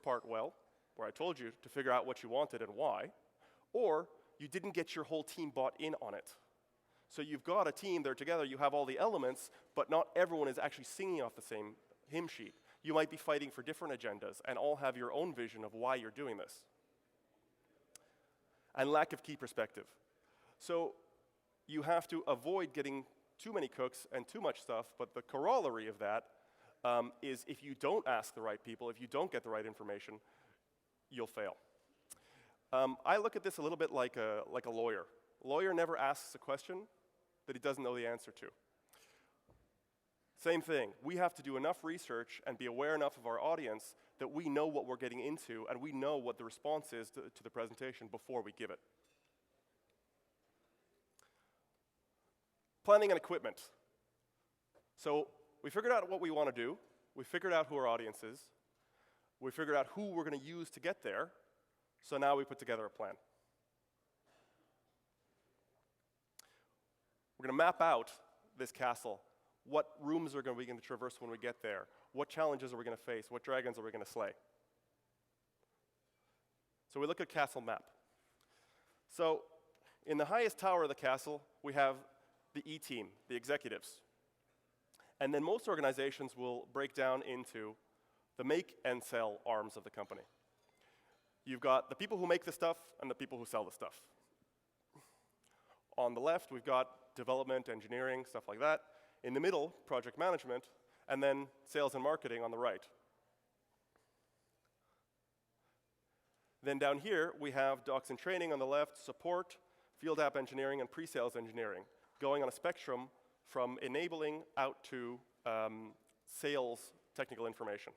part well, where I told you to figure out what you wanted and why, or you didn't get your whole team bought in on it. So you've got a team, they're together, you have all the elements, but not everyone is actually singing off the same hymn sheet. You might be fighting for different agendas and all have your own vision of why you're doing this. And lack of key perspective. So you have to avoid getting too many cooks and too much stuff, but the corollary of that is if you don't ask the right people, if you don't get the right information, you'll fail. I look at this a little bit like a lawyer. A lawyer never asks a question that he doesn't know the answer to. Same thing. We have to do enough research and be aware enough of our audience that we know what we're getting into and we know what the response is to the presentation before we give it. Planning and equipment. So we figured out what we want to do. We figured out who our audience is. We figured out who we're going to use to get there. So now we put together a plan. We're going to map out this castle. What rooms are we going to traverse when we get there? What challenges are we going to face? What dragons are we going to slay? So we look at castle map. So in the highest tower of the castle, we have the E-team, the executives. And then most organizations will break down into the make and sell arms of the company. You've got the people who make the stuff and the people who sell the stuff. On the left, we've got development, engineering, stuff like that. In the middle, project management, and then sales and marketing on the right. Then down here, we have docs and training on the left, support, field app engineering, and pre-sales engineering, going on a spectrum from enabling out to sales technical information.